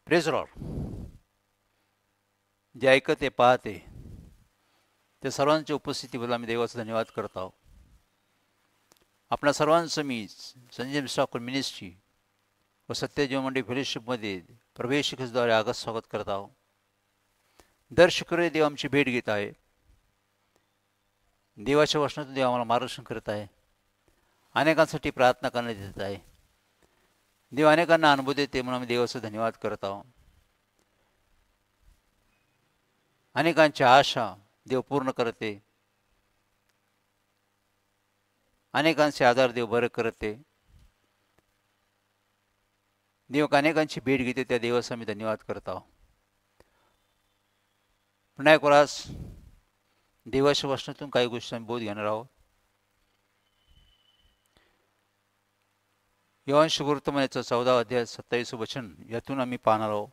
Praise Lord. जे ऐकते पाहते त्या सर्वांच्या उपस्थितीबद्दल आम्ही देवाचा धन्यवाद करत आहोत. आपल्या सर्वांचं मी संजय मिश्रा मिनिस्ट्री व सत्यजीवन मंडळी फेलोशिपमध्ये प्रवेशिकेद्वारे आगत स्वागत करत आहोत. दर शुक्रवारी देव आमची भेट घेत आहे. देवाच्या वचनातून देव आम्हाला मार्गदर्शन करत आहे. अनेकांसाठी प्रार्थना करण्यात येत आहे. देव अनेकांना अनुभव देते म्हणून आम्ही देवाचा धन्यवाद करत आहोत. अनेकांच्या आशा देव पूर्ण करते. अनेकांचे आधार देव बरं करते. देव अनेकांची भेट घेते. त्या देवाचा आम्ही धन्यवाद करत आहोत. पुन्हा एक वेळास देवाच्या वचनातून काही गोष्टी आम्ही बोध घेणार आहोत. योहान शुभवर्तमानाचं 14 अध्याय 27 वचन यातून आम्ही पाहणार आहोत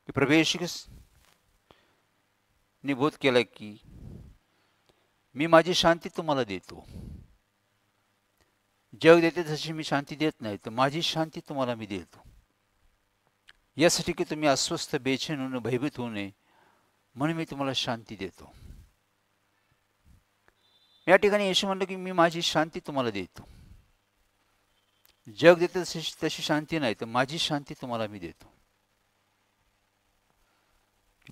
की प्रभू येशू ख्रिस्ताने बोध केला की मी माझी शांती तुम्हाला देतो. जग देते तशी मी शांती देत नाही, तर माझी शांती तुम्हाला मी देतो. यासाठी की तुम्ही अस्वस्थ, बेचैन होऊन भयभीत होऊ नये म्हणून मी तुम्हाला शांती देतो. या ठिकाणी येशू म्हणलं की मी माझी शांती तुम्हाला देतो. जग देते तशी शांती नाही, तर माझी शांती तुम्हाला मी देतो.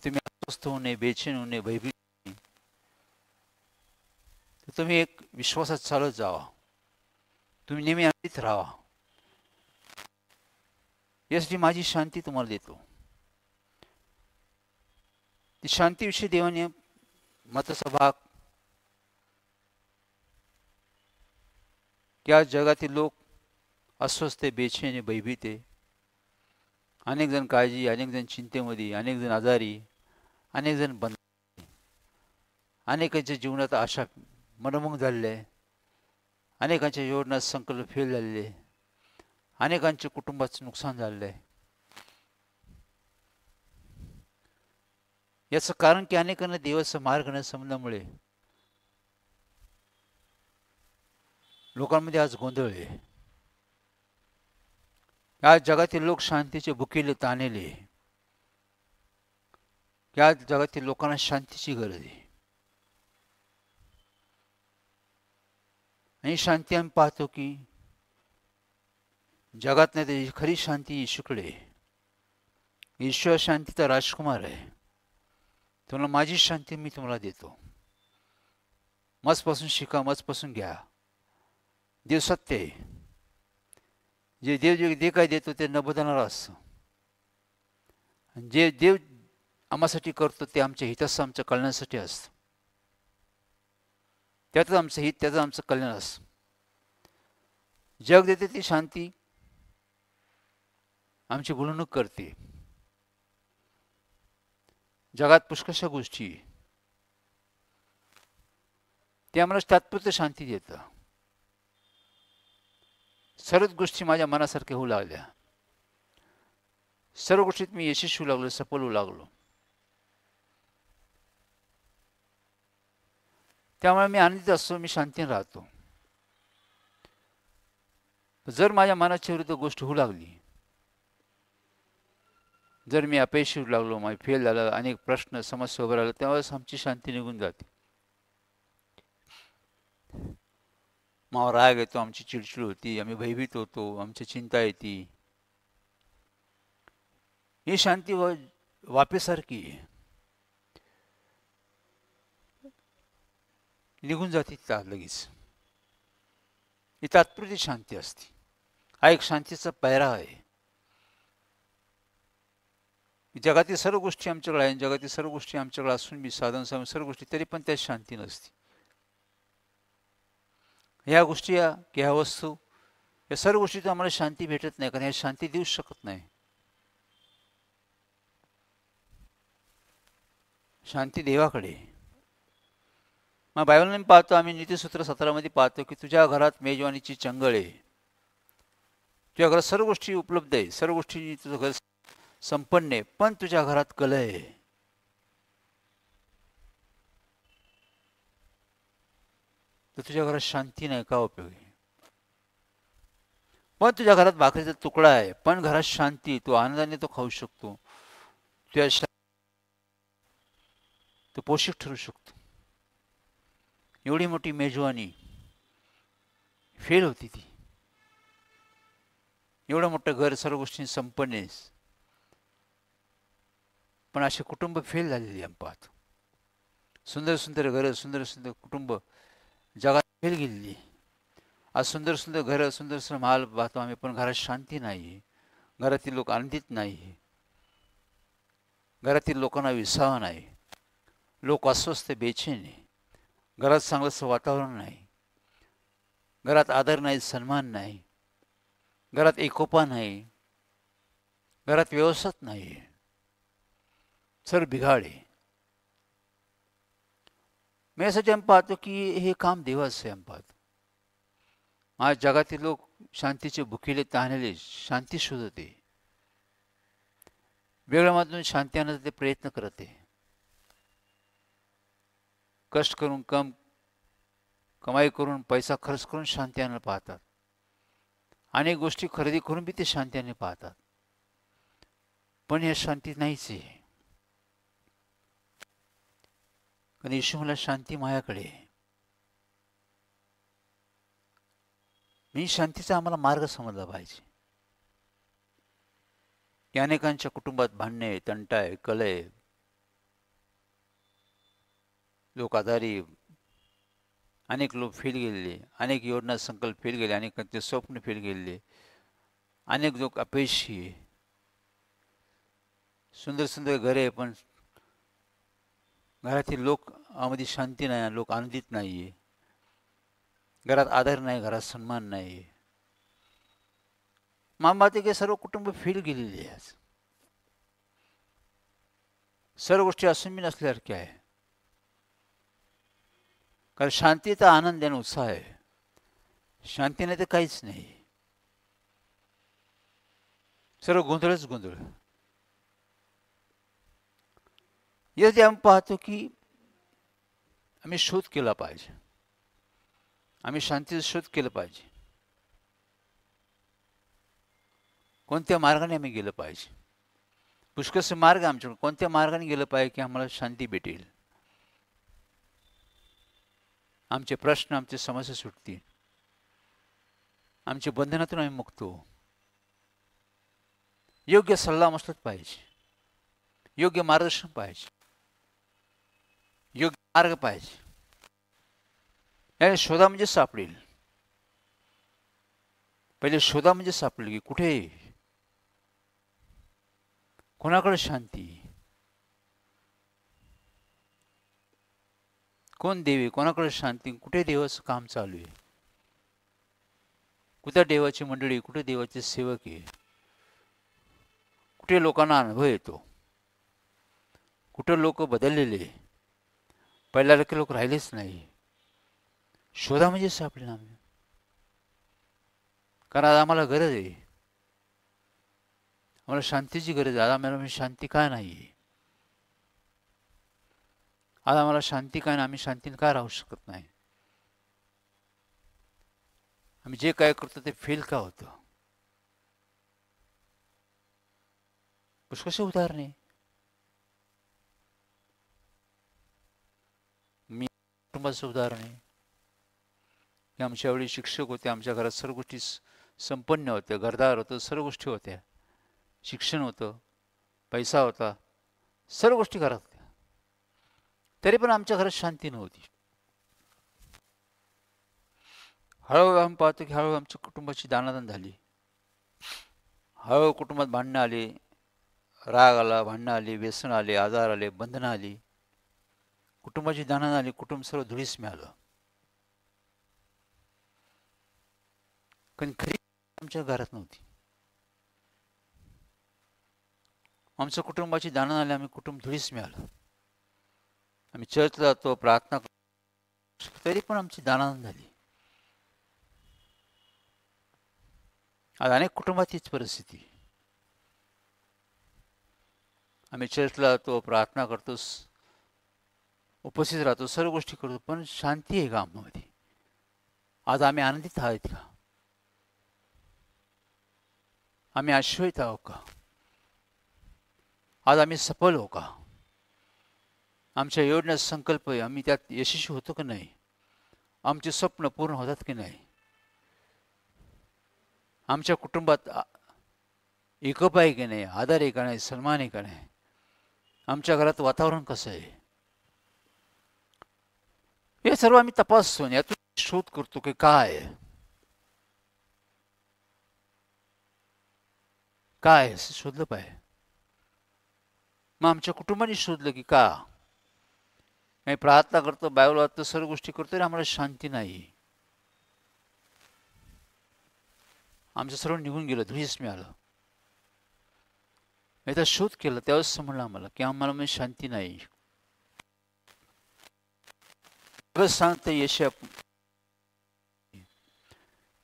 तुम्ही अस्वस्थ होऊ नये, बेचैन होऊ नये, भयभीत होऊ नये, तर तुम्ही एक विश्वासात चालत जावा. तुम्ही नेहमी आनंदित राहा. यासाठी माझी शांती तुम्हाला देतो. ती शांतीविषयी देवाने महत्त्वाचा भाग की आज जगातील लोक अस्वस्थ, बेचैन, भयभीत आहे. अनेक जण काळजी, अनेक जण चिंतेमध्ये, अनेक जण आजारी, अनेक जण बंद, अनेकांच्या जीवनात आशा मनमोहक झालेल्या आहे. अनेकांच्या योजना संकल्प फेल झालेले, अनेकांच्या कुटुंबाचं नुकसान झालेलं आहे. याचं कारण की अनेकांना देवाचा मार्ग न समजल्यामुळे लोकांमध्ये आज गोंधळ आहे. आज जगातील लोक शांतीचे भुकेले, ताणेले. या जगातील लोकांना शांतीची गरज आहे. आणि शांती आम्ही पाहतो की जगात नाही तर खरी शांती येशूकडे. ईश्वर शांतीचा राजकुमार आहे. तुम्हाला माझी शांती मी तुम्हाला देतो. मजपासून शिका, मजपासून घ्या. देव सत्य आहे. जे देव जे काय देतो ते न बदलणार असतं. जे देव आम्हासाठी करतो ते आमच्या हिताचं, आमच्या कल्याणासाठी असतं. त्यातच आमचं हित, त्याचं आमचं कल्याण असतं. जग देते ती शांती आमची गुंतवणूक करते. जगात पुष्कळशा गोष्टी ते आम्हाला तात्पुरती शांती देतं. सर्वच गोष्टी माझ्या मनासारख्या होऊ लागल्या. सर्व गोष्टीत मी यशस्वी लागलो, सफल होऊ लागलो. त्यामुळे मी आनंदित असतो, मी शांतीने राहतो. जर माझ्या मनाच्या विरुद्ध गोष्ट होऊ लागली, जर मी अपयशी होऊ लागलो, माझी फेल झालं, अनेक प्रश्न समस्या उभं राहिलं, तेव्हाच आमची शांती निघून जाते. मावा राग येतो, आमची चिडचिड होती, आम्ही भयभीत होतो, आमची चिंता येते. ही शांती वापेसारखी निघून जाते लगेच. ही तात्पुरती शांती असते. हा एक शांतीचा पैरा आहे. जगातील सर्व गोष्टी आमच्याकडे आहेत, जगातील सर्व गोष्टी आमच्याकडे असून बी साधन सर्व गोष्टी तरी पण त्यात शांती नसते. ह्या गोष्टी ह्या वस्तू या सर्व गोष्टीत आम्हाला शांती भेटत नाही, कारण ह्या शांती देऊ शकत नाही. शांती देवाकडे. मग बायबलमध्ये पाहतो, आम्ही नीतिसूत्र 17 पाहतो की तुझ्या घरात मेजवानीची चंगळ आहे. तुझ्या घरात सर्व गोष्टी उपलब्ध आहे, सर्व गोष्टी तुझं घर संपन्न आहे, पण तुझ्या घरात कलह आहे. तर तुझ्या घरात शांती नाही, का उपयोगी? पण तुझ्या घरात भाकरीचा तुकडा आहे, पण घरात शांती, तू आनंदाने तो खाऊ शकतो, तुझ्या तो पोषक ठरू शकतो. एवढी मोठी मेजवानी फेल होती ती. एवढं मोठं घर, सर्व गोष्टी संपन्न आहेस, पण असे कुटुंब फेल झालेली आम्ही पाहतो. सुंदर सुंदर घरं, सुंदर सुंदर कुटुंब जगात फेल गेलेली. आज सुंदर सुंदर घरं, सुंदर सुंदर महाल पाहतो आम्ही, पण घरात शांती नाही. घरातील लोक आनंदित नाही. घरातील लोकांना विसावा नाही. लोक अस्वस्थ, बेचैन आहे. घरात चांगलंसं वातावरण नाही. घरात आदर नाही, सन्मान नाही. घरात एकोपा नाही. घरात व्यवस्थित नाही. सर्व बिघाड आहे. मी यासाठी आम्ही पाहतो की हे काम देवाचं आहे. आम्ही पाहतो आज जगातील लोक शांतीचे भुकेले, तहानलेले, शांती शोधत आहे. वेगळ्या माध्यमातून शांती आणण्याचा ते प्रयत्न करत आहे. कष्ट करून, कमाई करून, पैसा खर्च करून शांती आणायला पाहतात. अनेक गोष्टी खरेदी करून बी ते शांती आणायला पाहतात. पण या शांती नाहीच आहे. कारण येशू मला शांती माझ्याकडे आहे. मी शांतीचा आम्हाला मार्ग समजला पाहिजे. की अनेकांच्या कुटुंबात भांडणे, तंटा आहे, कलह, लोक आजारी, अनेक लोक फेल गेलेले, अनेक योजना संकल्प फेल गेले, अनेकांचे स्वप्न फेल गेलेले, अनेक लोक अपयशी आहे. सुंदर सुंदर घरे, पण घरातील लोक मध्ये शांती नाही, लोक आनंदित नाही आहे. घरात आदर नाही, घरात सन्मान नाही. मामाते के सर्व कुटुंब फेल गेलेली आहे. सर्व गोष्टी असून बी नसल्यासारख्या आहे. कारण शांतीचा आनंद आणि उत्साह आहे. शांती नाही तर काहीच नाही. सर्व गोंधळच गोंधळ. यासाठी आम्ही पाहतो की आम्ही शोध केला पाहिजे. आम्ही शांतीचा शोध केला पाहिजे. कोणत्या मार्गाने आम्ही गेलं पाहिजे. पुष्कळसे मार्ग आमच्याकडे. कोणत्या मार्गाने गेलं पाहिजे की आम्हाला शांती भेटेल, आमचे प्रश्न, आमचे समस्या सुटतील, आमच्या बंधनातून आम्ही मुक्त होऊ. योग्य सल्ला मसलत पाहिजे, योग्य मार्गदर्शन पाहिजे, योग्य मार्ग पाहिजे. याने शोधा म्हणजे सापडेल. पहिले शोधा म्हणजे सापडेल की कुठे, कोणाकडे शांती, कोण देवी, कोणाकडे शांती, कुठे देवाचं काम चालू आहे, कुठे देवाची मंडळी, कुठे देवाचे सेवक आहे, कुठे लोकांना अनुभव येतो, कुठे लोक बदललेले, पहिल्यासारखे लोक राहिलेच नाही. शोधा म्हणजे सापडेल आम्ही. कारण आज आम्हाला गरज आहे, आम्हाला शांतीची गरज आहे. आज आम्हाला शांती काय नाही. आज आम्हाला शांती काय नाही, आम्ही शांतीने काय राहू शकत नाही. आम्ही जे काय करतो ते फेल का होतं. पुष्कळशी उदाहरणे. मी कुटुंबाचं उदाहरण आहे की आमच्या वेळी शिक्षक होते. आमच्या घरात सर्व गोष्टी संपन्न होत्या, घरदार होतं, सर्व गोष्टी होत्या, शिक्षण होतं, पैसा होता, सर्व गोष्टी घरात होत्या. तरी पण आमच्या घरात शांती नव्हती. हळूहळू आम्ही पाहतो की हळूहळू आमच्या कुटुंबाची दाणादाण झाली. हळूहळू कुटुंबात भांडणं आली, राग आला, भांडणं आली, व्यसन आले, आजार आले, बंधनं आली, कुटुंबाची दाणादाण आली. कुटुंब सर्व धुळीस मिळालं. कारण खरी आमच्या घरात नव्हती. आमच्या कुटुंबाची दाणं आली, आम्ही कुटुंब धुळीस मिळालं. आम्ही चर्चला जातो, प्रार्थना करतो, तरी पण आमची दाणादाण झाली. आज अनेक कुटुंबात हीच परिस्थिती. आम्ही चर्चला जातो, प्रार्थना करतो, उपस्थित राहतो, सर्व गोष्टी करतो, पण शांती आहे का आम्हाला? आज आम्ही आनंदित आहोत का? आम्ही आश्वस्त आहोत का? आज आम्ही सफल हो का? आमच्या योजना संकल्प आहे, आम्ही त्यात यशस्वी होतो की नाही? आमचे स्वप्न पूर्ण होतात की नाही? आमच्या कुटुंबात एकोपा आहे की नाही? आदर आहे का नाही? सन्मान आहे का नाही? आमच्या घरात वातावरण कसं आहे? हे सर्व आम्ही तपासतो, यातून शोध करतो की काय आहे, काय आहे, असं शोधलं पाहिजे. मग आमच्या कुटुंबाने शोधलं की का आम्ही प्रार्थना करतो, बायबल वाचतो, सर्व गोष्टी करतो, तरी आम्हाला शांती नाही. आमचं सर्व निघून गेलं, धुळीस मिळालं. याचा शोध केला, त्यावेळेस समजलं आम्हाला की आम्हाला म्हणजे शांती नाही. सांगतं यशा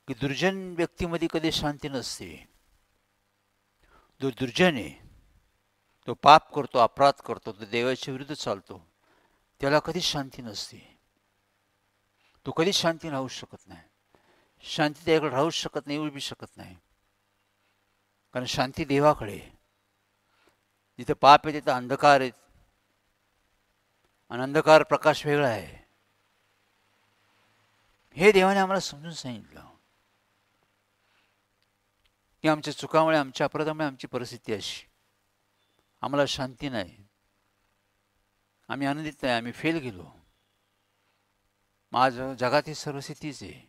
की दुर्जन व्यक्तीमध्ये कधी शांती नसते. जो दुर्जन आहे, तो पाप करतो, अपराध करतो, तो देवाच्या विरुद्ध चालतो, त्याला कधीच शांती नसते. तो कधीच शांती राहू शकत नाही. शांती त्याकडे राहूच शकत नाही, येऊ बी शकत नाही. कारण शांती देवाकडे. जिथं पाप आहे तिथं अंधकार आहे, आणि अंधकार प्रकाश वेगळा आहे. हे देवाने आम्हाला समजून सांगितलं की आमच्या चुकामुळे, आमच्या अपराधामुळे आमची परिस्थिती अशी. आम्हाला शांती नाही, आम्ही आनंदित नाही, आम्ही फेल गेलो. माझं जगातील सर्व स्थितीच आहे.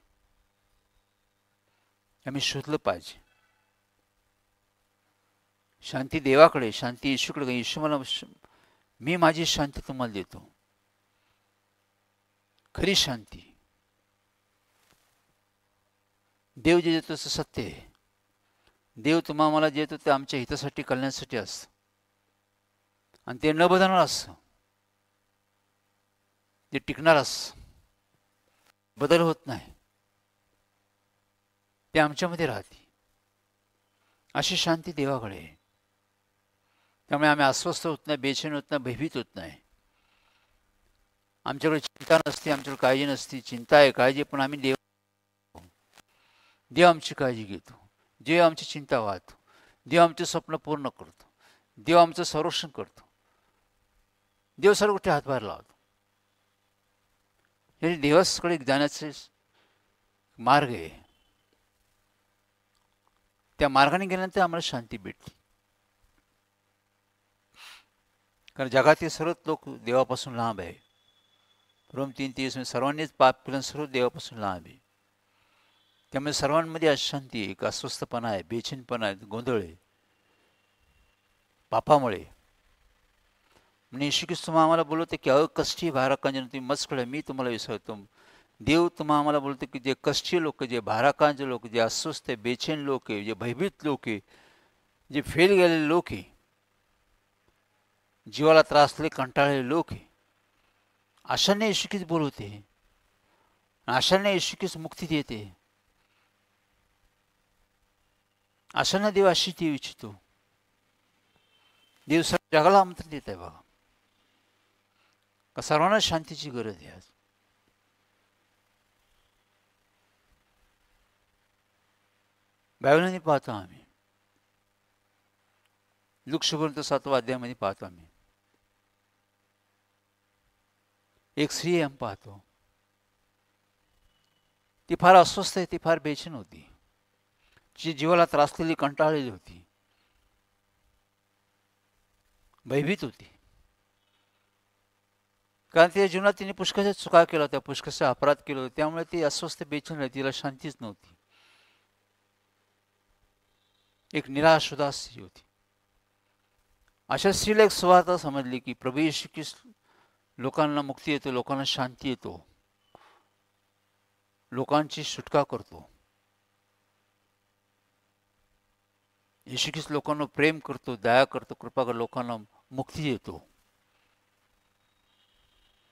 आम्ही शोधलं पाहिजे शांती देवाकडे, शांती येशूकडे. येशू मला, मी माझी शांती तुम्हाला देतो. खरी शांती देव जे देतो तसं सत्य आहे. देव तुम्हाला मला जे देतो ते आमच्या हितासाठी, कल्याणासाठी असतं, आणि ते न बदलणार असतं. ते टिकणार असतं, बदल होत नाही, ते आमच्यामध्ये राहते. अशी शांती देवाकडे आहे. त्यामुळे आम्ही अस्वस्थ होत नाही, बेचैन होत नाही, भयभीत होत नाही. आमच्याकडे चिंता नसते, आमच्याकडे काळजी नसते. चिंता आहे, काळजी, पण आम्ही देव आमची काळजी घेतो, देव आमची चिंता वाहतो, देव आमचे स्वप्न पूर्ण करतो, देव आमचं संरक्षण करतो, देव सर्व गोष्टी हातभार लावतो. हे देवाकडे जाण्याचे मार्ग आहे. त्या मार्गाने गेल्यानंतर आम्हाला शांती भेटते. कारण जगातील सर्वच लोक देवापासून लांब आहे. रोम 3:30 सर्वांनीच पाप केलं, सर्व देवापासून लांब आहे. त्यामुळे सर्वांमध्ये अशांती, एक अस्वस्थपणा आहे, बेचैनपणा आहे, गोंधळ आहे पापामुळे. म्हणजे येशू ख्रिस्त आम्हाला बोलवते की कष्टी भाराकांजन तुम्ही मजकडे, मी तुम्हाला विसरतो. देव आम्हाला बोलतो की जे कष्टी लोक, जे भाराकांचे लोक, जे अस्वस्थ आहे, बेचैन लोक आहे, जे भयभीत लोक आहे, जे फेल गेलेले लोक आहे, जीवाला त्रासले कंटाळलेले लोक आहे, अशांना येशू ख्रिस्त बोलवते, अशांना येशू ख्रिस्त मुक्ती देते. अशांना देव अशी देऊ इच्छितो. देव सर्व जगाला आमंत्रण देत आहे बघा, का सर्वांना शांतीची गरज आहे. आज बायबलमध्ये पाहतो आम्ही, लूक सुवार्त 7व्या अध्यायामध्ये पाहतो आम्ही, एक स्त्री आम्ही पाहतो, ती फार अस्वस्थ आहे, ती फार बेचैन होती, जी जीवाला त्रासलेली, कंटाळलेली होती, भयभीत होती. कारण तिच्या जीवनात तिने पुष्कळशा चुका केल्या होत्या, पुष्कळशा अपराध केले होते. त्यामुळे ती अस्वस्थ, बेचैन राहिली, तिला शांतीच नव्हती. एक निराश उदास स्त्री होती. अशा स्त्रीला एक सुवार्ता समजली की प्रभू येशू ख्रिस्त लोकांना मुक्ती येतो, लोकांना शांती येतो, लोकांची सुटका करतो. येशू ख्रिस्त लोकांना प्रेम करतो, दया करतो, कृपा करतो, लोकांना मुक्ती देतो,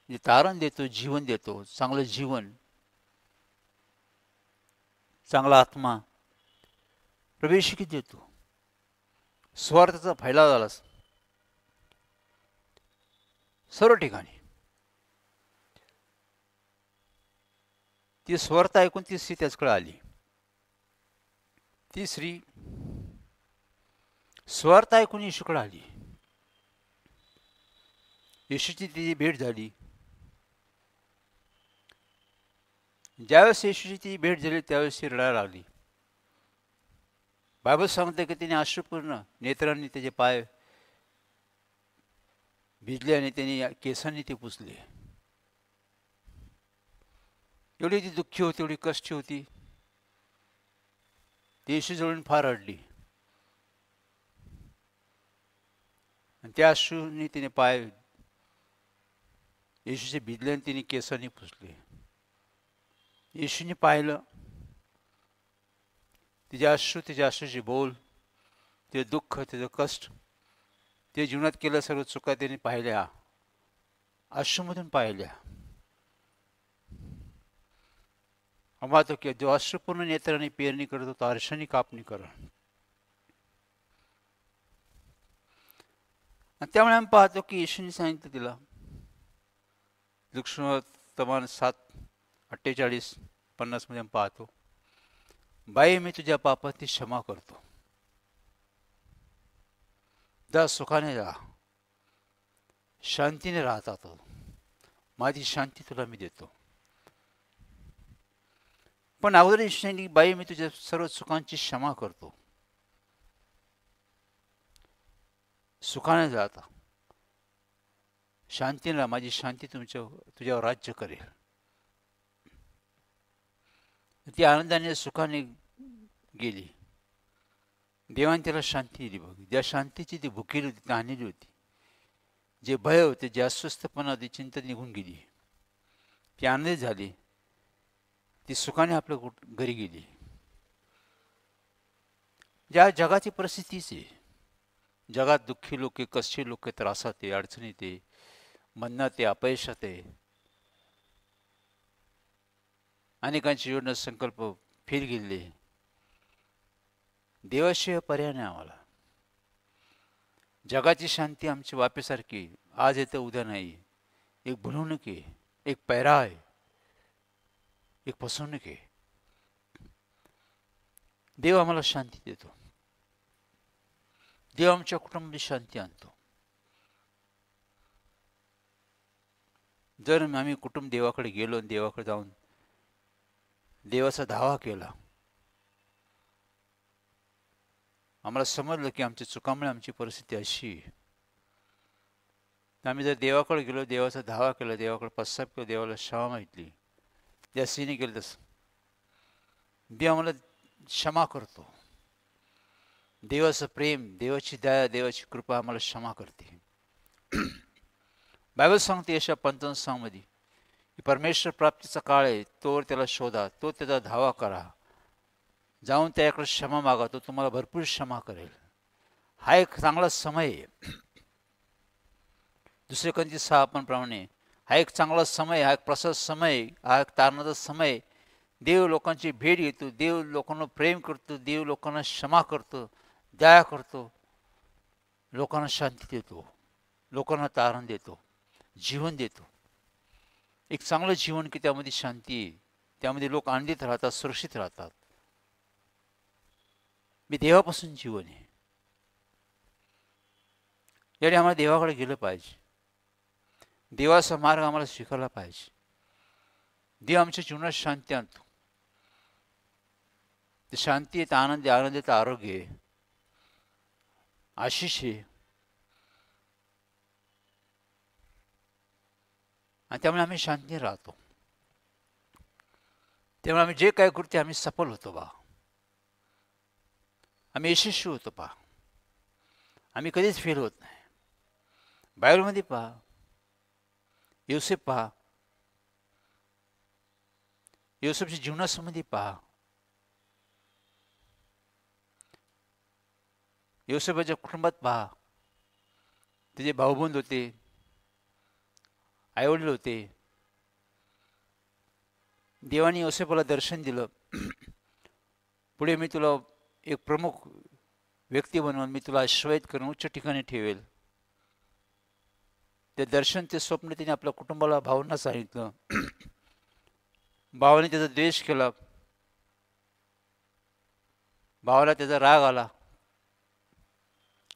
जे तारण देतो, जीवन देतो, चांगलं जीवन, चांगला आत्मा प्रभू येशू ख्रिस्त देतो. स्वार्थाचा फैलाव झाला सर्व ठिकाणी. ती स्वार्थ ऐकून ती स्त्री त्याचकडे आली. ती स्त्री स्वार्थ ऐकून येशूकडे आली. येशूची तिची भेट झाली. ज्यावेळेस येशूची ती भेट झाली त्यावेळेस ती रडायला लागली. बायबल सांगते की तिने अश्रुपूर्ण नेत्रांनी त्याचे पाय भिजले आणि त्यांनी केसांनी ते पुसले. एवढी ती दुःखी होती, एवढी कष्टी होती. ती येशू जवळून फार रडली आणि त्या अश्रूंनी तिने पाय येशूचे भिजले आणि तिने केसांनी पुसले. येशूने पाहिलं तिचे अश्रू, तिचे अश्रूचे बोल, ते दुःख, त्याचं कष्ट, ते जीवनात केलं सर्व चुका त्याने पाहिल्या, अश्रूमधून पाहिल्या. तो की जो अश्रुपूर्ण नेत्राने पेरणी करतो तो अर्शाने कापणी कर. आणि त्यामुळे आम्ही पाहतो की येशूने सांगितलं तिला, लुकशुतमान 7:48-50 मध्ये आम्ही पाहतो, बाई मी तुझ्या पापाची क्षमा करतो, जा सुखाने जा, शांतीने राहतात, माझी शांती तुला मी देतो. पण अगोदर येशूने बाई मी तुझ्या सर्व चुकांची क्षमा करतो, सुखाने जाता, शांतीने, माझी शांती तुझ्यावर राज्य करेल. ती आनंदाने सुखाने गेली. देवाने त्याला शांती दिली. बघ, ज्या शांतीची ती भुकेली होती, तहानेली होती, जे भय होते, जे अस्वस्थपणा होती, चिंता निघून गेली. ती आनंदित झाली. ती सुखाने आपल्या घरी गेली. ज्या जगाची परिस्थितीच आहे, जगात दुःखी लोक, कष्टी लोक, त्रासात आहे, अडचणीत आहे, मरणात आहे, अपयशात आहे, अनेकांचे योजना संकल्प फेल गेले. देवाशिवाय पर्याय नाही आम्हाला. जगाची शांती आमची वापेसारखी, आज येतं उद्या नाही. एक भुलवणूक आहे, एक पैरा आहे, एक फसवणूक आहे. देव आम्हाला शांती देतो. देव आमच्या कुटुंबामध्ये शांती आणतो. जर आम्ही कुटुंब देवाकडे गेलो आणि देवाकडे जाऊन देवाचा धावा केला, आम्हाला समजलं की आमच्या चुकामुळे आमची परिस्थिती अशी आहे, आम्ही जर देवाकडे गेलो, देवाचा धावा केला, देवाकडे पश्चाताप केला, देवाला क्षमा मागितली, ज्या सीने केलं तसं देव आम्हाला क्षमा करतो. देवाचं प्रेम, देवाची दया, देवाची कृपा आम्हाला क्षमा करते. बायबल सांगते यशा 55 मध्ये की परमेश्वर प्राप्तीचा काळ आहे, तोवर त्याला शोधा, तो त्याचा धावा करा, जाऊन त्याकडे क्षमा मागा, तो तुम्हाला भरपूर क्षमा करेल. हा एक चांगला समय आहे. दुसरे कोणती 6 प्रमाणे हा एक चांगला समय, हा एक प्रसाद समय, हा एक तारणाचा समय. देव लोकांची भेट घेतो, देव लोकांना प्रेम करतो, देव लोकांना क्षमा करतो, दया करतो, लोकांना शांती देतो, लोकांना तारण देतो, जीवन देतो. एक चांगलं जीवन की त्यामध्ये शांती आहे, त्यामध्ये लोक आनंदित राहतात, सुरक्षित राहतात. मी देवापासून जीवन आहे. याने आम्हाला देवाकडे गेलं पाहिजे. देवाचा मार्ग आम्हाला स्वीकारला पाहिजे. देव आमच्या जीवनात शांती आणतो. ते शांती आहे, आनंद आहे, आनंद आहे, आरोग्य आहे, आशिष आहे. आणि त्यामुळे आम्ही शांती राहतो. त्यामुळे आम्ही जे काय करतो आम्ही सफल होतो बा, आम्ही यशस्वी होतो पहा. आम्ही कधीच फेल होत नाही. बायबलमध्ये पहा, योसेफ पहा, योसेफच्या जीवनासंबंधी पहा. योसेफाच्या कुटुंबात पहा, त्याचे भाऊबंद होते, आईवडील होते. देवाने योसेफाला दर्शन दिलं, पुढे मी तुला एक प्रमुख व्यक्ती बनवून मी तुला आश्रयित करून उच्च ठिकाणी ठेवेल. ते दर्शन, ते स्वप्न तिने आपल्या कुटुंबाला, भावांना सांगितलं. भावाने त्याचा द्वेष केला, भावाला त्याचा राग आला.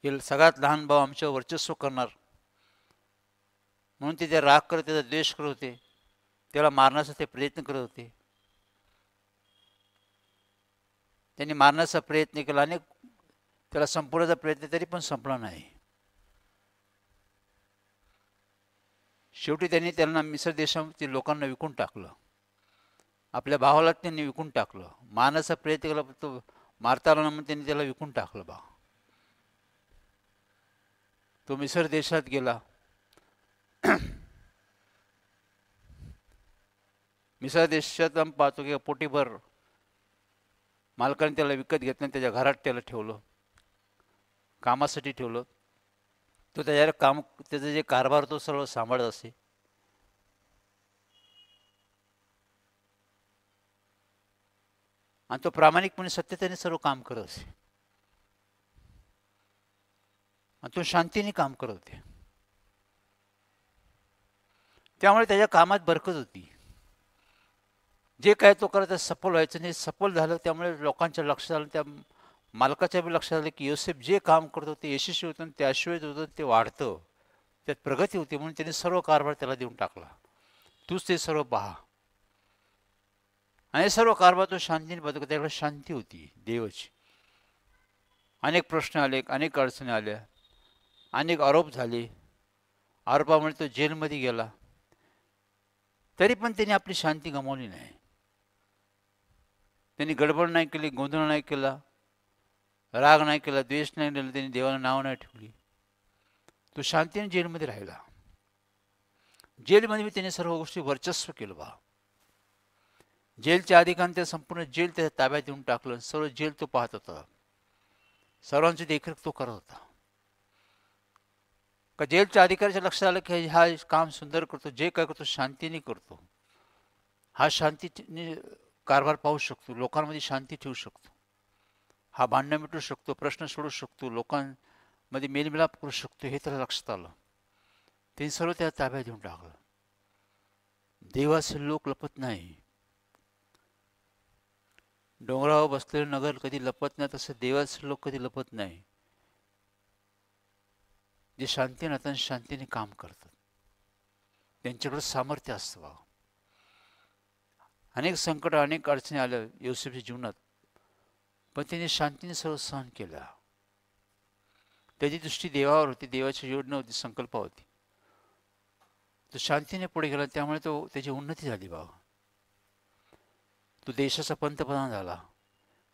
हे सगळ्यात लहान भाऊ आमच्यावर वर्चस्व करणार म्हणून ते राग करत त्याचा द्वेष करत होते, त्याला मारण्याचा ते प्रयत्न करत होते. त्यांनी मारण्याचा प्रयत्न केला आणि त्याला संपवण्याचा प्रयत्न तरी पण संपला नाही. शेवटी त्यांनी त्यांना मिसर देशातील लोकांना विकून टाकलं. आपल्या भावाला त्यांनी विकून टाकलं. मारण्याचा प्रयत्न केला, तो मारता आला म्हणून त्यांनी त्याला विकून टाकलं. तो मिसर देशात गेला. मिसर देशात आम्ही पाहतो की पोटीभर मालकाने त्याला विकत घेतलं, त्याच्या घरात त्याला ठेवलं, कामासाठी ठेवलं. तो त्याचं जे कारभार तो सर्व सांभाळत असे. आणि तो प्रामाणिकपणे सत्यतेने सर्व काम करत असे. आणि तो शांतीने काम करत होते. त्यामुळे त्याच्या कामात बरकत होती. जे काय तो करत सफल व्हायचं नाही, सफल झालं. त्यामुळे लोकांच्या लक्षात आलं, त्या मालकाच्या बी लक्षात आलं की योसेफ जे काम करतो ते यशस्वी होतं, त्याशिवाय होतं ते वाढतं, त्यात प्रगती होती. म्हणून त्याने सर्व कारभार त्याला देऊन टाकला. तूच ते सर्व पहा. आणि सर्व कारभार तो शांतीने बघतो. त्याकडे शांती होती देवाची. अनेक प्रश्न आले, अनेक अडचणी आल्या, अनेक आरोप झाले. आरोपामुळे तो जेलमध्ये गेला, तरी पण त्यांनी आपली शांती गमावली नाही. त्यांनी गडबड नाही केली, गोंधळ नाही केला, राग नाही केला, द्वेष नाही केला, त्यांनी देवाला नाव नाही ठेवली. तो शांतीने जेलमध्ये राहिला. जेलमध्ये त्याने सर्व गोष्टी वर्चस्व केलं. जेलच्या अधिकाऱ्याने ते संपूर्ण जेल त्याच्या ताब्यात देऊन टाकलं. सर्व जेल तो पाहत होता, सर्वांची देखरेख तो करत होता. का जेलच्या अधिकाऱ्याच्या लक्षात आलं की हा काम सुंदर करतो, जे काय करतो शांतीने करतो, हा शांतीने कारभार पाहू शकतो, लोकांमध्ये शांती ठेवू शकतो, हा भांडणं मिटवू शकतो, प्रश्न सोडवू शकतो, लोकांमध्ये मेलमिलाप करू शकतो, हे त्याला लक्षात आलं. ते सर्व त्या ताब्यात देऊन टाकलं. देवाचे लोक लपत नाही. डोंगरावर बसलेलं नगर कधी लपत नाही, तसं देवाचे लोक कधी लपत नाही. जे शांतीने आता शांतीने काम करतात, त्यांच्याकडे सामर्थ्य असतं. अनेक संकट, अनेक अडचणी आल्या योसेफच्या जीवनात, पण त्यांनी शांतीने सर्व सहन केला. त्याची दृष्टी देवावर होती, देवाची योजना होती, संकल्प होती. तो शांतीने पुढे गेला, त्यामुळे त्याची उन्नती झाली. तो देशाचा पंतप्रधान झाला,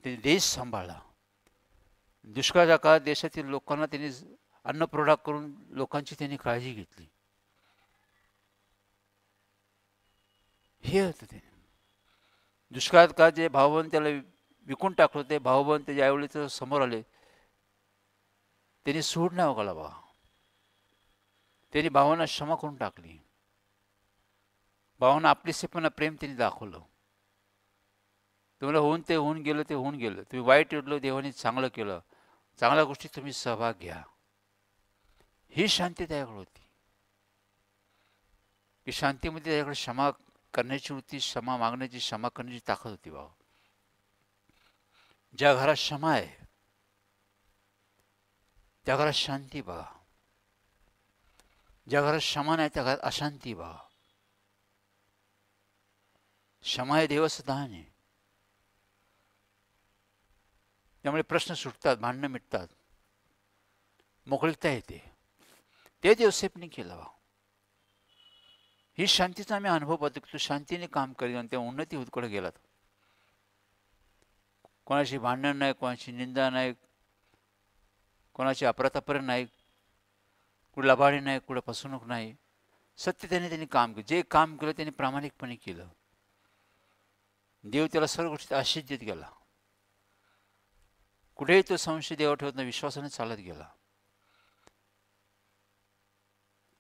त्याने देश सांभाळला. दुष्काळाच्या काळात देशातील लोकांना त्यांनी अन्नपुरवठा करून लोकांची त्यांनी काळजी घेतली. हे होतं ते. दुष्काळात काळात जे भाऊबंद त्याला विकून टाकलं, ते भाऊबंद त्याच्या आईवडील समोर आले, त्यांनी सूड नाही वगळला. त्यांनी भावांना क्षमा करून टाकली. भावांना आपलीसेपणा प्रेम त्यांनी दाखवलं. तुम्हाला ते होऊन गेलं, ते होऊन गेलं. तुम्ही वाईट उडलो, देवाने चांगलं केलं, चांगल्या गोष्टी तुम्ही सहभाग घ्या. ही शांती त्याच्याकडे होती. की शांतीमध्ये त्याच्याकडे क्षमा करण्याची वृत्ती, क्षमा मागण्याची, क्षमा करण्याची ताकद होती. ज्या घरात क्षमा आहे त्या घरात शांती. ज्या घरात क्षमा नाही त्या घरात अशांती. क्षमा हे देवाचं दान आहे. त्यामुळे प्रश्न सुटतात, भांडणं मिटतात, मोकळीकता येते. ते योसेफने केलं. ही शांतीचा आम्ही अनुभव पाहतो की तू शांतीने काम करीत आणि त्या उन्नती होतकडे गेलात. कोणाची भांडण नाही, कोणाची निंदा नाही, कोणाची अपराधापर्यंत नाही, कुठे लबाडी नाही, कुठे फसवणूक नाही. सत्यतेने त्यांनी काम केलं. जे काम केलं त्यांनी प्रामाणिकपणे केलं. देव त्याला सर्व गोष्टीत आशीष देत गेला. कुठेही तो संशय देवा ठेवत नाही, विश्वासाने चालत गेला.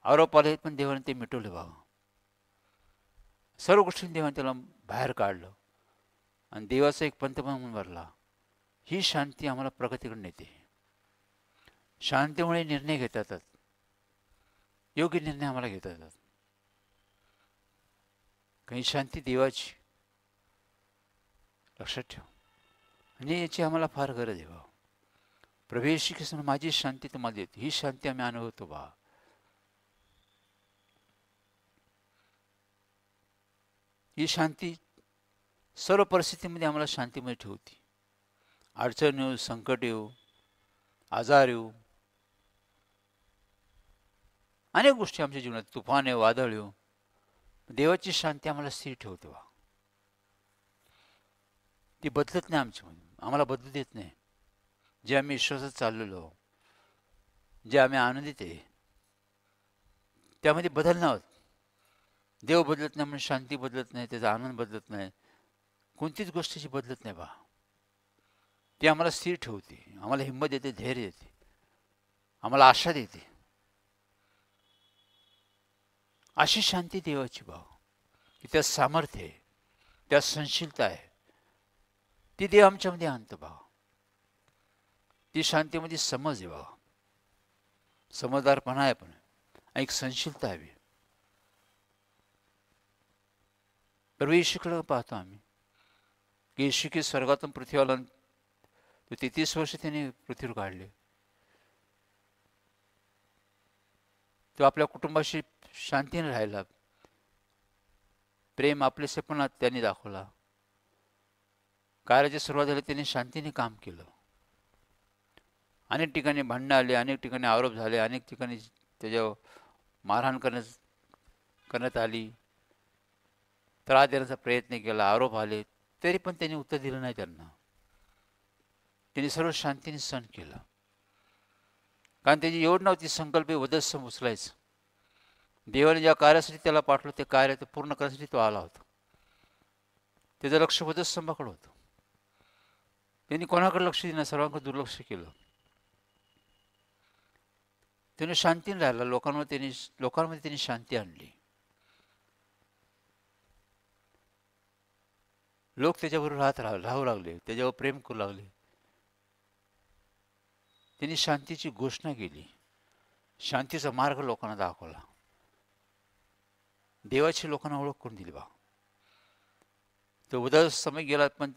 आरोप आले पण देवाने ते मिटवले. सर्व गोष्टींनी देवाने त्याला बाहेर काढलं आणि देवाचा एक पंतप्रधान म्हणून भरला. ही शांती आम्हाला प्रगतीकडे नेते. शांतीमुळे निर्णय घेता येतात, योग्य निर्णय आम्हाला घेता येतात. काही शांती देवाची, लक्षात ठेव. आणि याची आम्हाला फार गरज आहे. प्रभू येशू ख्रिस्त माझी शांती तुम्हाला देतो, ही शांती आम्ही अनुभवतो बा. ही शांती सर्व परिस्थितीमध्ये आम्हाला शांतीमध्ये ठेवते. अडचण येऊ, संकट येऊ, आजार येऊ, अनेक गोष्टी आमच्या जीवनात, तुफान येऊ, वादळ येऊ, देवाची शांती आम्हाला स्थिर ठेवते बा. ती बदलत नाही आमच्यामध्ये, आम्हाला बदलू देत नाही. जे आम्ही विश्वासात चाललेलो, जे आम्ही आनंदित आहे, त्यामध्ये बदल नाही होत. देव बदलत नाही म्हणून शांती बदलत नाही, त्याचा आनंद बदलत नाही, कोणतीच गोष्टीची बदलत नाही बा. ती आम्हाला स्थिर ठेवते, आम्हाला हिंमत देते, धैर्य देते, आम्हाला आशा देते. अशी शांती देवाची भाव, की त्यात सामर्थ्य आहे, त्यात सहनशीलता आहे, ती देव आमच्यामध्ये आणतो भाव. ती शांतीमध्ये समज आहे भाव, समजदारपणा आहे, पण एक सहनशीलता हवी. प्रभू येशूकडे पाहतो आम्ही की येशू की स्वर्गातून पृथ्वीला 33 वर्ष त्यांनी पृथ्वीवर काढले. तो आपल्या कुटुंबाशी शांतीने राहिला, प्रेम आपलेसेपणा त्यांनी दाखवला. कार्याची सुरुवात झाली, त्यांनी शांतीने काम केलं. अनेक ठिकाणी भांडणं आले, अनेक ठिकाणी आरोप झाले, अनेक ठिकाणी त्याच्यावर मारहाण करण्यात आली, त्रास देण्याचा प्रयत्न केला, आरोप आले, तरी पण त्यांनी उत्तर दिलं नाही त्यांना. त्यांनी सर्व शांतीने सहन केलं, कारण त्याची एवढ नव्हती संकल्प वधस्तंभ उचलायचं. देवाने ज्या कार्यासाठी त्याला पाठवलं, ते कार्य ते पूर्ण करण्यासाठी तो आला होता. त्याचं लक्ष वधस्तंभाकडे होतं. त्यांनी कोणाकडे लक्ष दिलं, सर्वांकडे दुर्लक्ष केलं. त्याने शांतीने राहिला, लोकांमध्ये त्यांनी शांती आणली. लोक त्याच्याबरोबर राहू लागले, त्याच्यावर प्रेम करू लागले. त्यांनी शांतीची घोषणा केली, शांतीचा मार्ग लोकांना दाखवला, देवाची लोकांना ओळख करून दिली बा. तो उदास समय गेला, पण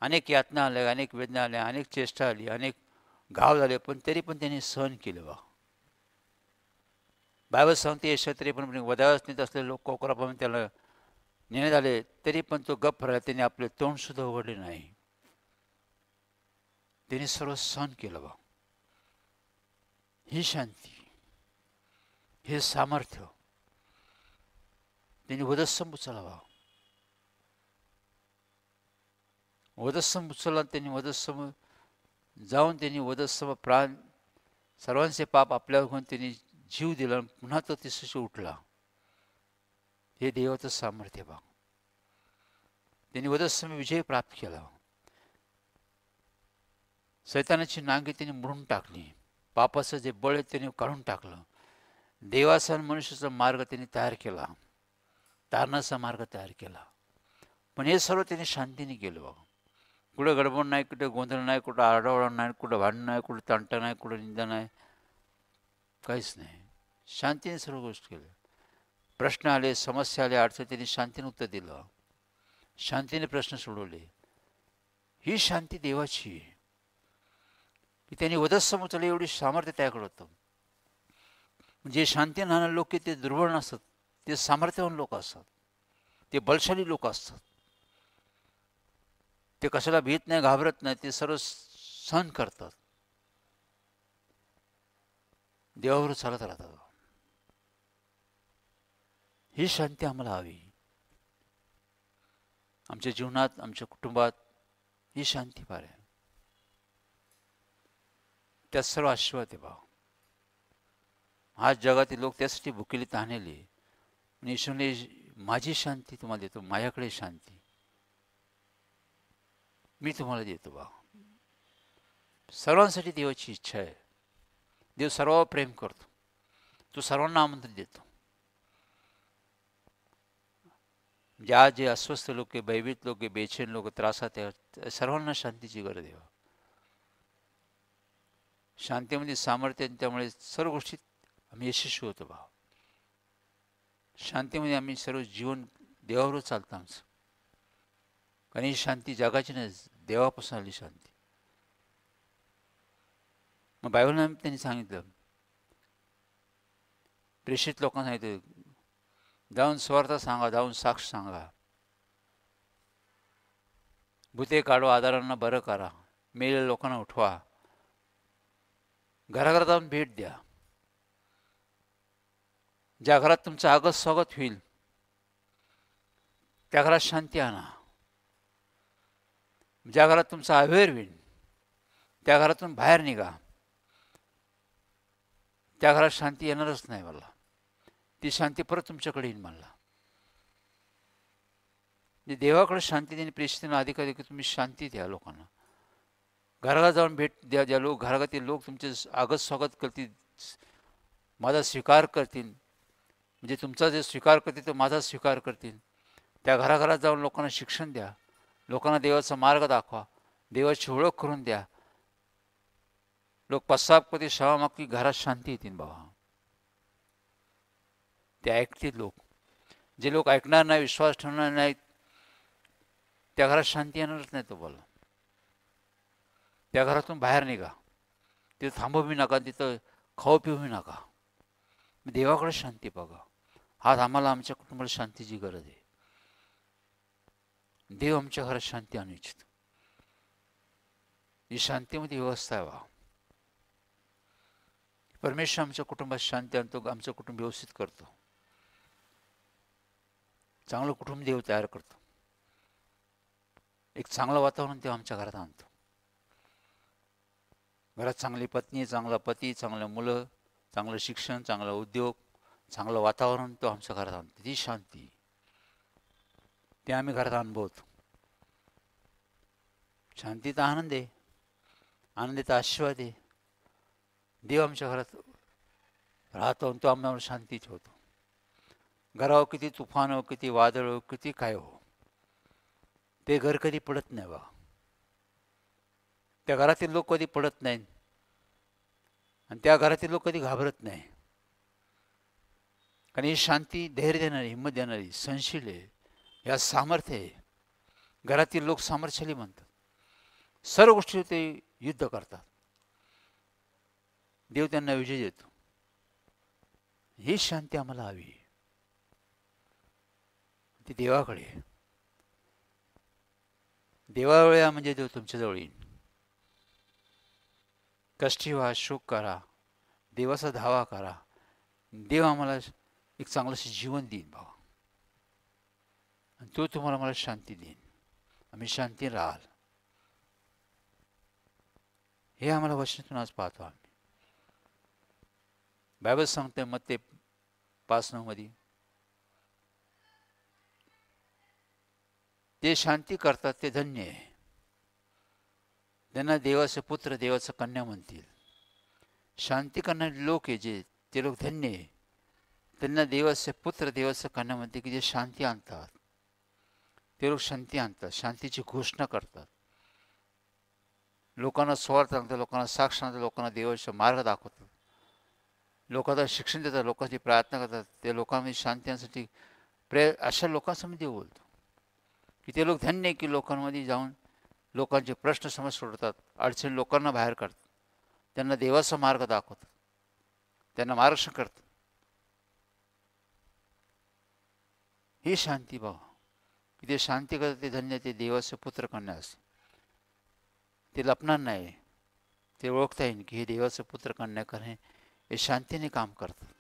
अनेक यातना आल्या, अनेक वेदना आल्या, अनेक चेष्टा आली, अनेक घाव झाले, पण तरी पण त्यांनी सहन केलं बा. बायबल सांगते, तरी पण वधावस्थेत असलेले लोक कोकरापासून त्याला नेण्यात आले, तरी पण तो गप्प राहिला, त्यांनी आपले तोंड सुद्धा उघडले नाही. त्यांनी सर्व सहन केलं बा. ही शांती, हे सामर्थ्य त्यांनी वधस्तंभ उचलला बा. वधस्तंभ उचलला, त्यांनी वधस्तंभ जाऊन त्यांनी वधस्तंभ प्राण सर्वांचे पाप आपल्यावर घेऊन त्यांनी जीव दिला, पुन्हा तो तिसरी उठला. हे देवाचं सामर्थ्य बा. त्यांनी वधस्तंभ विजय प्राप्त केला. सैतानाची नांगी त्यांनी मोडून टाकली, पापाचं जे बळ आहे त्यांनी काढून टाकलं. देवाचा आणि मनुष्याचा मार्ग त्यांनी तयार केला, तारणाचा मार्ग तयार केला. पण हे सर्व त्यांनी शांतीने केलं बा. कुठं गडबड नाही, कुठं गोंधळ नाही, कुठं आरडाओरडा नाही, कुठं भांडण नाही, कुठं तंटा नाही, कुठं निंदा नाही, काहीच नाही. शांतीने सर्व गोष्टी केल्या. प्रश्न आले, समस्या आले, अडचण, त्यांनी शांतीने उत्तर दिलं, शांतीने प्रश्न सोडवले. ही शांती देवाची आहे, की त्यांनी वधस्तंभ उचलले, एवढी सामर्थ्य त्याकडे होतं. म्हणजे शांती राहणारे लोक ते दुर्बळ नसतात, ते सामर्थ्यवान लोक असतात, ते बलशाली लोक असतात. ते कशाला भीत नाही, घाबरत नाही, ते सर्व सहन करतात, देवावर चालत राहतात. ही शांती आम्हाला हवी आमच्या जीवनात, आमच्या कुटुंबात. ही शांती फार आहे, त्यात सर्व आशीर्वाद आहे भाव. आज जगातील लोक त्यासाठी भुकेले तहानेले, ईश्वरने माझी शांती तुम्हाला देतो, माझ्याकडे शांती मी तुम्हाला देतो बा. सर्वांसाठी देवाची इच्छा आहे. देव सर्वांवर प्रेम करतो, तो सर्वांना आमंत्रण देतो. ज्या जे अस्वस्थ लोक आहे, भयभीत लोक आहे, बेचैन लोक, त्रासात आहे, सर्वांना शांतीची गरज आहे. शांतीमध्ये सामर्थ्य, त्यामुळे सर्व गोष्टीत आम्ही यशस्वी होतो भाव. शांतीमध्ये आम्ही सर्व जीवन देवावर चालतं आमचं, कारण ही शांती जगाची नाही, देवापासून आली शांती. मग बायबलमध्ये त्यांनी सांगितलं, प्रेषित लोकांना सांगितलं, जाऊन स्वार्थ सांगा, जाऊन साक्ष सांगा, भूते काढवा, आजारांना बरं करा, मेलेल्या लोकांना उठवा, घराघरात जाऊन भेट द्या. ज्या घरात तुमचं आगत स्वागत होईल त्या घरात शांती आणा. ज्या घरात तुमचा अवेअर होईल त्या घरातून बाहेर निघा. त्या घरात शांती येणारच नाही. मला ती शांती परत तुमच्याकडे येईल. मला देवाकडे शांती देणे प्रेषितांना अधिकारी की तुम्ही शांती द्या लोकांना. घराघरात जाऊन भेट द्या. ज्या लोक घराघरातील लोक तुमचे आगत स्वागत करतील, माझा स्वीकार करतील, म्हणजे तुमचा जे स्वीकार करतील तो माझा स्वीकार करतील, त्या घराघरात जाऊन लोकांना शिक्षण द्या. लोकांना देवाचा मार्ग दाखवा. देवाची ओळख करून द्या. लोक पश्चातापकरतील, क्षमा मागतील, घरात शांती येतील. बाबा ते ऐकतील लोक. जे लोक ऐकणार नाही, विश्वास ठेवणार नाहीत, त्या घरात शांती येणारच नाही. तो बोला, त्या घरातून बाहेर निघा. तिथं थांबवू नका, तिथं खाऊ पिऊ नका. देवाकडे शांती बघा. आज आम्हाला आमच्या कुटुंबाला शांतीची गरज आहे. देव आमच्या घरात शांती आणू इच्छितो. ही शांतीमध्ये व्यवस्था आहे. परमेश्वर आमच्या कुटुंबात शांती आणतो. आमचं कुटुंब व्यवस्थित करतो. चांगलं कुटुंब देव तयार करतो. एक चांगलं वातावरण देव आमच्या घरात आणतो. घरात चांगली पत्नी, चांगला पती, चांगलं मुलं, चांगलं शिक्षण, चांगला उद्योग, चांगलं वातावरण तो आमच्या घरात आणतो. ती शांती ते आम्ही घरात अनुभवतो. शांतीचा आनंद आहे, आनंदाचा आशीर्वाद आहे. देव आमच्या घरात राहतो आणि तो आम्हाला शांती ठेवतो. घरावर किती तुफान हो, किती वादळ हो, किती काय हो, ते घर कधी पडत नाही. बा त्या घरातील लोक कधी पडत नाहीत आणि त्या घरातील लोक कधी घाबरत नाही. कारण ही शांती धैर्य देणारी, हिंमत देणारी, सहनशील आहे. या सामर्थ्य आहे. घरातील लोक सामर्थ्यशाली म्हणतात. सर्व गोष्टी ते युद्ध करतात. देव त्यांना विजय देतो. ही शांती आम्हाला हवी. ती देवाकडे. देवाजवळ म्हणजे देव तुमच्याजवळ येईल. कष्टी व्हा, शोक करा, देवाचा धावा करा. देव आम्हाला एक चांगलंसं जीवन देईन बाबा, आणि तो तुम्हाला मला शांती देईन. आम्ही शांती राहाल. हे आम्हाला वचनातून आज पाहतो आम्ही. बायबल सांगते मत्ते 5:9 मध्ये, ते शांती करतात ते धन्य आहे, त्यांना देवाचे पुत्र, देवाचा कन्या म्हणतील. शांती करणारे लोक आहे जे, ते लोक धन्य आहे. त्यांना देवाचे पुत्र, देवाचा कन्या म्हणते की जे शांती आणतात. ते लोक शांती आणतात, शांतीची घोषणा करतात, लोकांना स्वार्थ आणतात, लोकांना साक्ष आणतात, लोकांना देवाचा मार्ग दाखवतात, लोकांना शिक्षण देतात, लोकांची प्रार्थना करतात. ते लोकांमध्ये शांती आणण्यासाठी अशा लोकांसमोर देव बोलतो की ते लोक धन्य आहे की लोकांमध्ये जाऊन लोकांचे प्रश्न समस्या सोडतात, अडचणी लोकांना बाहेर काढतात, त्यांना देवाचा मार्ग दाखवतात, त्यांना मार्गदर्शन करतात. ही शांती बघा. की ते शांती करतात ते धन्य, ते देवाचे पुत्र कन्या असते. ते लपणार नाही. ते ओळखता येईल की हे देवाचे पुत्र कन्या करणे हे शांतीने काम करतात.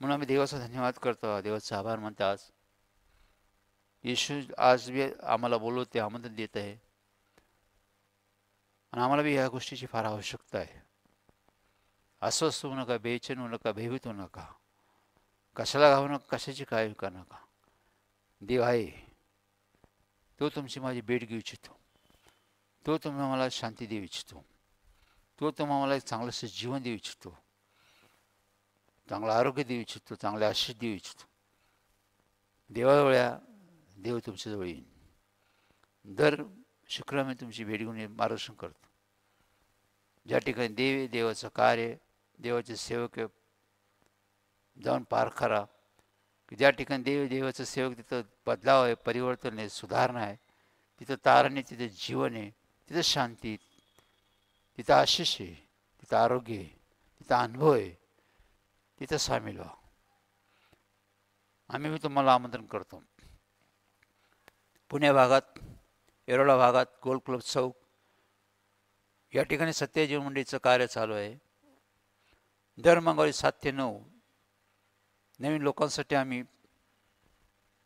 म्हणून आम्ही देवाचा धन्यवाद करतो, देवाचा आभार मानतो. आज येशू आज बी आम्हाला बोलवते, आमंत्रण देत आहे, आणि आम्हाला बी ह्या गोष्टीची फार आवश्यकता आहे. अस्वस्थ होऊ नका, बेचैन होऊ नका, भयभीत होऊ नका, कशाला घाबरू नका, कशाची काळजी करू नका. देव आहे, तो तुमची माझी भेट घेऊ इच्छितो. तो तुम्ही मला शांती देऊ इच्छितो. तो तुम्हाला मला एक चांगलंसं जीवन देऊ इच्छितो, चांगलं आरोग्य देऊ इच्छितो, चांगले आशीष देऊ इच्छितो. देवाजवळ देव तुमच्याजवळ येईन. दर शुक्रवारी मी तुमची भेट घेऊन मार्गदर्शन करतो. ज्या ठिकाणी देव, देवाचं कार्य, देवाचे सेवक जाऊन पार करा. की ज्या ठिकाणी देवाचं सेवक, तिथं बदलाव आहे, परिवर्तन आहे, सुधारणा आहे, तिथं तारण आहे, तिथं जीवन आहे, तिथं शांती, तिथं आशिष आहे, तिथं आरोग्य आहे, तिथं अनुभव आहे, तिथं सामील व्हा. आम्ही तुम्हाला आमंत्रण करतो. पुणे भागात, येरोळा भागात, गोल्ड क्लब चौक या ठिकाणी सत्यजीवन मंडळीचं कार्य चालू आहे. दर मंगळवारी 7 ते 9 नवीन लोकांसाठी आम्ही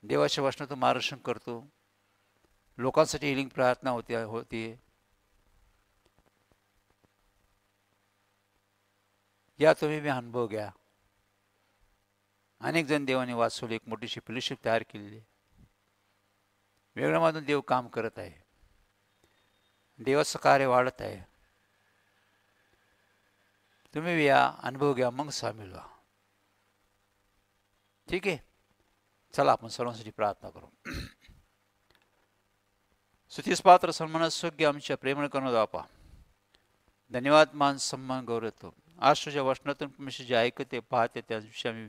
देवाच्या वचनातून मार्गदर्शन करतो. लोकांसाठी हिलिंग प्रार्थना होते. या तुम्ही बी अनुभव घ्या. अनेक जण देवाने वाचवले, एक मोठीशी फेलोशिप तयार केलेली आहे. वेगळ्या मधून देव काम करत आहे. देवाचं कार्य वाढत आहे. तुम्ही बी या, अनुभव घ्या, मग सामील व्हा. ठीक आहे. चला आपण सर्वांसाठी प्रार्थना करू. स्तुतीस पात्र सन्मानास योग्य आमच्या प्रेमळ करून बापा, धन्यवाद, मान सन्मान गौरवतो. आज तुझ्या वचनातून परमेश्वर जे ऐकते पाहते त्याविषयी आम्ही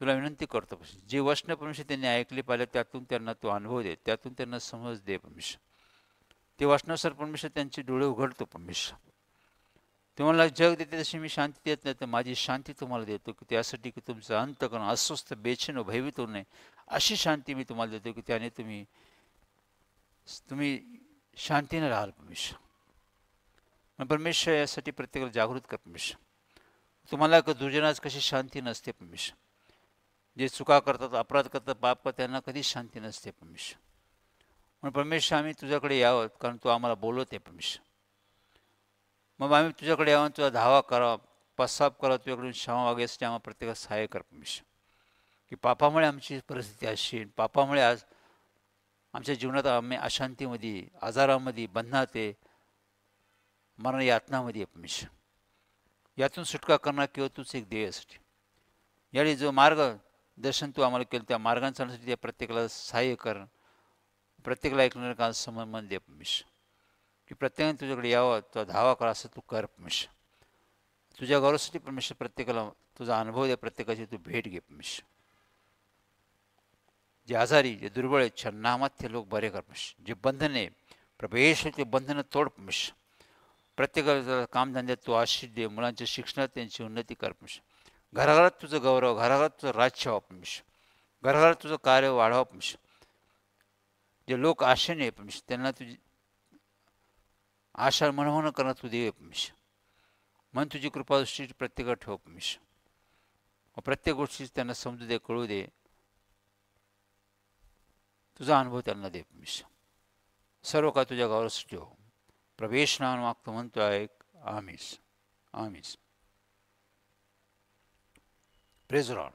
तुला विनंती करतो. जे वचन परमेश्वर त्यांनी ऐकले पाहिले त्यातून त्यांना तो अनुभव दे, त्यातून त्यांना समज दे परमेश्वर. ते वचनानुसार परमेश्वर त्यांचे डोळे उघडतो परमेश्वर. तुम्हाला जग देते तशी मी शांती देत नाही, तर माझी शांती तुम्हाला देतो की त्यासाठी की तुमचं अंतःकरण अस्वस्थ, बेचैन व भयभीत होऊ नये अशी शांती मी तुम्हाला देतो की त्याने तुम्ही शांतीने राहाल परमेश्वर. पण परमेश्वर यासाठी प्रत्येकाला जागृत कर परमेश्वर. तुम्हाला दुर्जनाच कशी शांती नसते परमेश्वर. जे चुका करतात, अपराध करतात, पाप करतात त्यांना कधीच शांती नसते परमेश्वर. म्हणून परमेश्वर आम्ही तुझ्याकडे यावं, कारण तू आम्हाला बोलवते परमेश्वर. मग आम्ही तुझ्याकडे यावं, तुझा धावा करावा, पश्चाताप करावा, तुझ्याकडून क्षमा मागायसाठी आम्हाला प्रत्येकाला सहाय्य कर परमेश्वर. की पापामुळे आमची परिस्थिती अशी आहे, पापामुळे आज आमच्या जीवनात आम्ही अशांतीमध्ये, आजारामध्ये, बंधनात आहे, मरण यातनामध्ये आहे परमेश्वर. यातून सुटका करणार किंवा तूच एक देव यासाठी. यावेळी जो मार्गदर्शन तू आम्हाला केलं त्या मार्गाने चालण्यासाठी त्या प्रत्येकाला सहाय्य कर. प्रत्येकाला ऐकणारं का समन दे परमेश्वर. की प्रत्येकाने तुझ्याकडे यावं, तुझा धावा करा असं तू कर परमेश्वर. तुझ्या गौरवासाठी परमेश्वर प्रत्येकाला तुझा अनुभव दे, प्रत्येकाची तू भेट घे परमेश्वर. जे आजारी, जे दुर्बळ आहेत, नामात ते लोक बरे कर परमेश्वर. जे बंधने प्रभेश ते बंधनं तोड परमेश्वर. प्रत्येकाला कामधंद्यात तू आशीष दे, मुलांच्या शिक्षणात त्यांची उन्नती कर परमेश्वर. घराघरात तुझं गौरव, घराघरात तुझं राज्य व्हा परमेश्वर. घराघरात तुझं कार्य वाढवा परमेश्वर. जे लोक आशेने परमेश्वर त्यांना तुझी आशा मनोहन करणं तू दे परमेश्वर. मन तुझी कृपादृष्टी प्रत्येकावर ठेव परमेश्वर. व प्रत्येक गोष्टी त्यांना समजू दे, कळू दे, तुझा अनुभव त्यांना दे परमेश्वर. सर्व का तुझ्या गौरवासाठी हो. प्रवेश नाव मागतो म्हणतो आहे. आमीस आमीस. Praise Lord.